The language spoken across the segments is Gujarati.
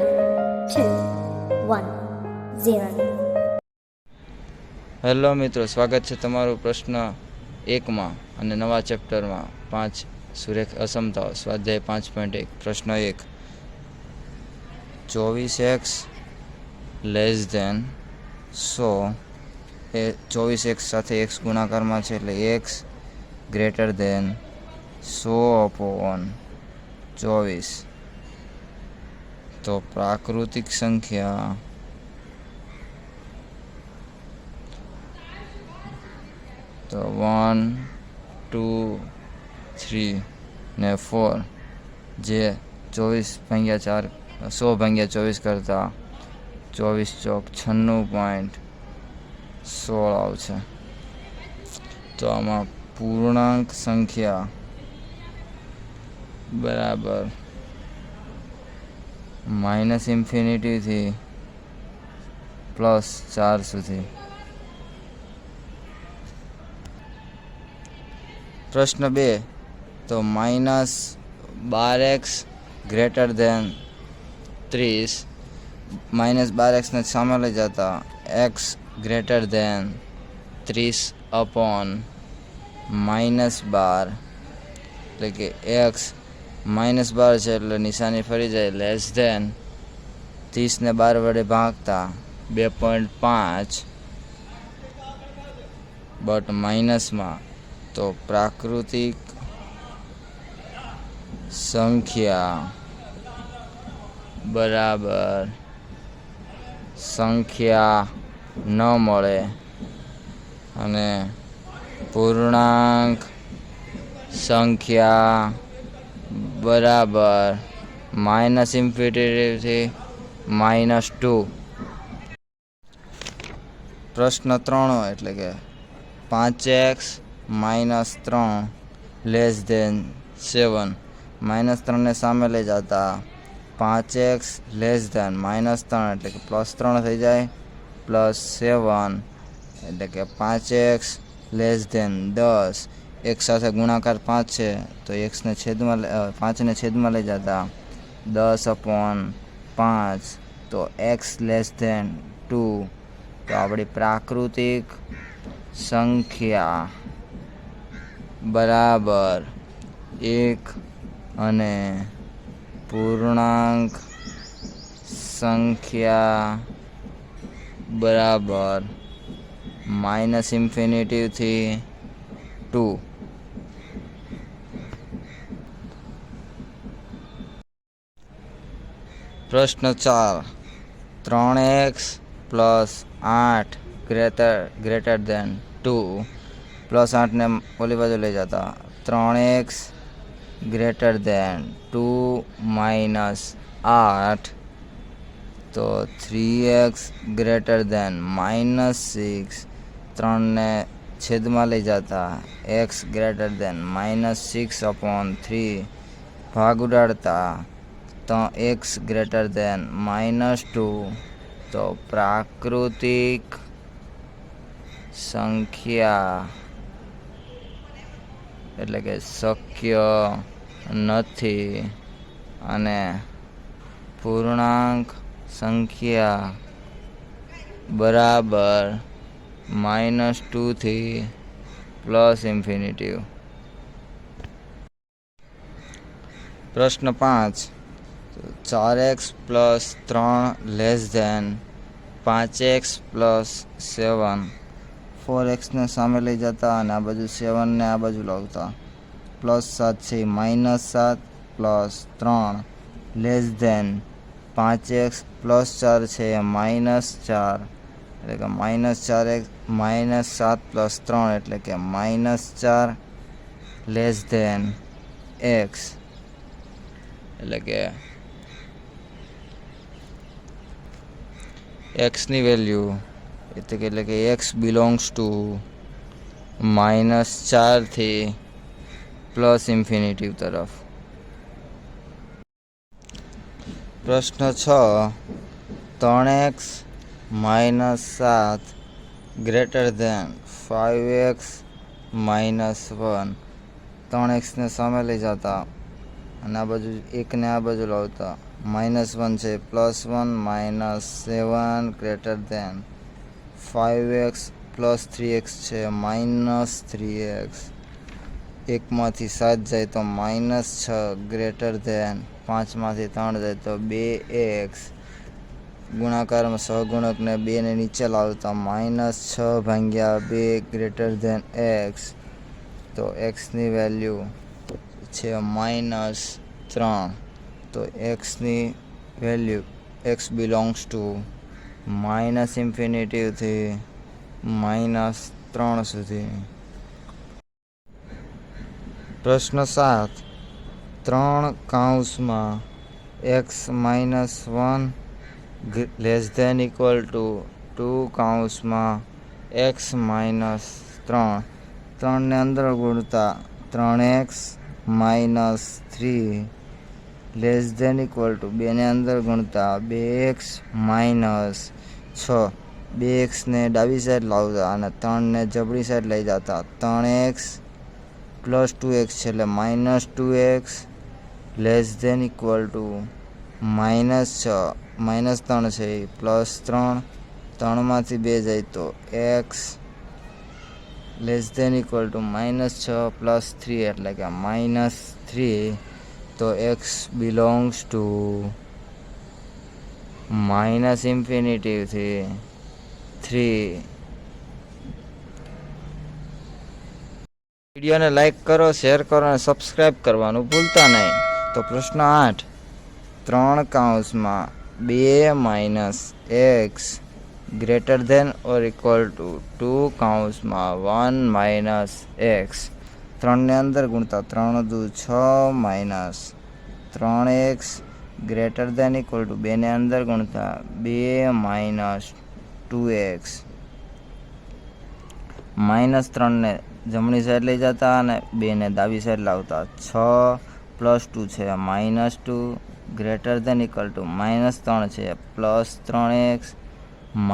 2, 1, 0. હેલો મિત્રો, સ્વાગત છે તમારું પ્રશ્ન 1માં અને નવા ચેપ્ટરમાં 5 સુરેખ અસમતાઓ સ્વાધ્યાય 5.1. પ્રશ્ન 1. 24x લેસ ધેન 100 એ 24x સાથે x ગુણાકારમાં છે, એટલે x ગ્રેટર ધેન 100/24. તો પ્રાકૃતિક સંખ્યા તો 1, 2, 3 ને 4 જે 24/4 100/24 કરતાં 24 ચોક 96.16 આવશે. તો આમાં પૂર્ણાંક સંખ્યા બરાબર -∞ થી +4 સુધી. પ્રશ્ન 2. તો -12x ગ્રેટર ધેન 30, -12x ને સામે લઈ જતા x ગ્રેટર ધેન 30/-12, એટલે કે x -12 છે એટલે નિશાની ફરી જાય, લેસ ધેન 30 ને 12 વડે ભાગતા 2.5 બટ માઇનસમાં. તો પ્રાકૃતિક સંખ્યા બરાબર સંખ્યા ન મળે અને પૂર્ણાંક સંખ્યા બરાબર -∞ થી -2. પ્રશ્ન 3 એટલે કે 5x -3 લેસ ધેન 7, -3 ને સામે લઈ જતા 5x લેસ ધેન -3 એટલે કે +3 થઈ જાય, +7 એટલે કે 5x લેસ ધેન 10. એક સાથે ગુણાકાર 5 છે તો 5 ને છેદમાં લઈ જતા 10/5. તો x લેસ ધેન 2. તો આપણી પ્રાકૃતિક સંખ્યા બરાબર 1 અને પૂર્ણાંક સંખ્યા બરાબર -∞ થી 2. પ્રશ્ન 4. 3x + 8 ગ્રેટર ધેન 2, +8 ને ઓલી બાજુ લઈ જતા 3x ગ્રેટર ધેન 2 - 8. તો 3x ગ્રેટર ધેન -6, 3 ને છેદમાં લઈ જતા x ગ્રેટર ધેન -6/3 ભાગ ઉડાડતા તો x ગ્રેટર ધેન -2. તો પ્રાકૃતિક સંખ્યા એટલે કે શક્ય નથી અને પૂર્ણાંક સંખ્યા બરાબર -2 થી +∞. પ્રશ્ન 5. 4x + 3 less than 5x + 7, 4x ને સામે લઈ જતા અને આ બાજુ 7 ને આ બાજુ લાવતા +7 છે, -7 + 3 લેસ ધેન 5x + 4 છે, -4 એટલે કે -7 + 3 એટલે કે -4 લેસ ધેન x, એટલે કે x ની વેલ્યુ એટલે કે x બિલોંગ્સ ટુ -4 થી +∞ તરફ. પ્રશ્ન 6. 3x -7 greater than 5x -1, 3x ને સામે લઈ જતા અને આ બાજુ 1 ને આ બાજુ લાવતા -1 છે +1 -7 ગ્રેટર ધેન 5x + 3x છે -3x. એકમાંથી 7 જાય તો -6 ગ્રેટર ધેન 5માંથી 3 જાય તો 2x. ગુણાકારમાં સહગુણકને 2 ને નીચે લાવતા -6/2 ગ્રેટર ધેન x. તો xની વેલ્યુ છે -3. તો xની વેલ્યુ x બિલોંગ્સ ટુ -∞ થી -3 સુધી. પ્રશ્ન 7. 3 કૌંસમાં x -1 ≤ 2 કૌંસમાં x -3. 3 ને અંદર ગુણતા 3x - 3 ≤ 2 ને અંદર ગુણતા 2x - 6. 2x ને ડાબી સાઈડ લાવતા અને 3 ને જમણી સાઈડ લઈ જતા 3x + 2x છે એટલે -2x ≤ -6 -3 છે +3. 3માંથી 2 જાય તો x ≤ -6 + 3 એટલે કે -3. તો x બિલોંગ્સ ટુ -∞ થી 3. વિડીયોને લાઈક કરો, શેર કરો અને સબસ્ક્રાઈબ કરવાનું ભૂલતા નહીં. તો પ્રશ્ન 8. 3 કૌંસમાં 2 - x greater than or equal to 2 કૌંસમાં 1 - x. 3 ને અંદર ગુણતા 3 દુ 6 -3x greater than equal to 2 ને અંદર ગુણતા 2 - 2x. -3 ને જમણી સાઈડ લઈ જતા અને 2 ને ડાબી સાઈડ લાવતા 6 + 2 છે -2 ગ્રેટર ધેન ઇક્વલ ટુ -3 છે +3x -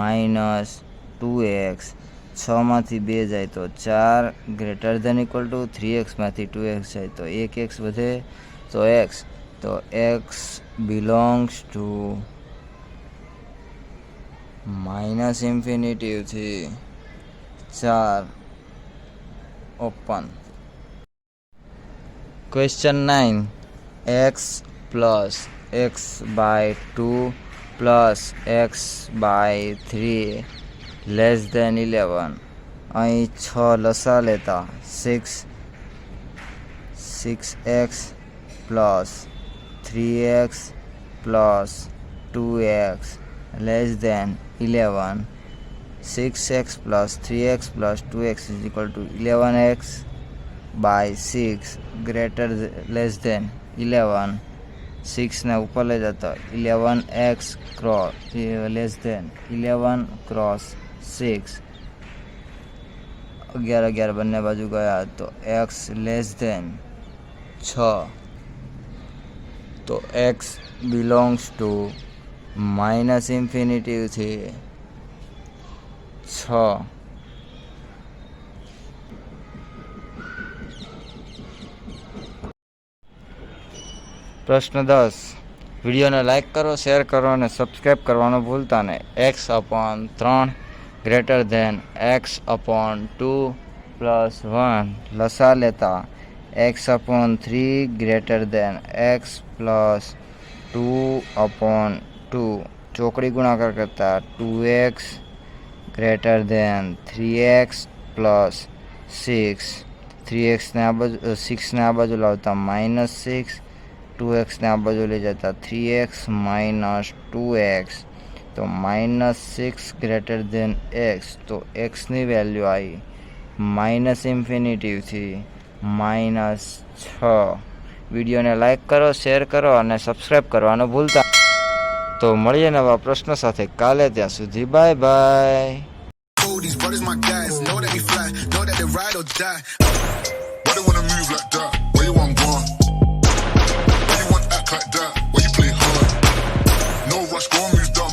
2x. 6માંથી 2 જાય તો 4 greater than equal to 3x માંથી 2x જાય તો 1x વધે તો x. તો x બિલોંગ્સ ટુ -∞ થી 4. Open. Question 9. x + x/2 + x/3 < 11. અહીં 6 લસા લેતા 6x + 3x + 2x < 11. 6x + 3x + 2x = 11x/6 < 11. 6 ને ઉપર લઈ જતા 11x < 11 × 6. 11 બંને બાજુ ગયા તો x < 6. તો x બિલોંગ્સ ટુ -∞ થી 6. પ્રશ્ન 10. વિડીયોને લાઈક કરો, શેર કરો અને સબસ્ક્રાઈબ કરવાનું ભૂલતા નહીં. x/3 ગ્રેટર ધેન x/2 + 1 લસા લેતા x/3 ગ્રેટર ધેન x + 2/2 ચોકડી ગુણાકાર કરતા 2x greater than 3x + 6. 3x ને આ બાજુ 6 ને આ બાજુ લાવતા -6. 2x ને આ બાજુ લઈ જતા 3x - 2x. તો -6 ગ્રેટર ધેન x. તો xની વેલ્યુ આવી -∞ થી -6. વિડીયોને લાઈક કરો, શેર કરો અને સબસ્ક્રાઈબ કરવાનું ભૂલતા. તો મળીએ નવા પ્રશ્નો સાથે કાલે. ત્યાં સુધી bye bye. These brothers my guys, know that they fly, know that they ride or die. Why they wanna move like that? Where you want gone? Why you want act like that? Why you play hard? No rush, go and move dumb.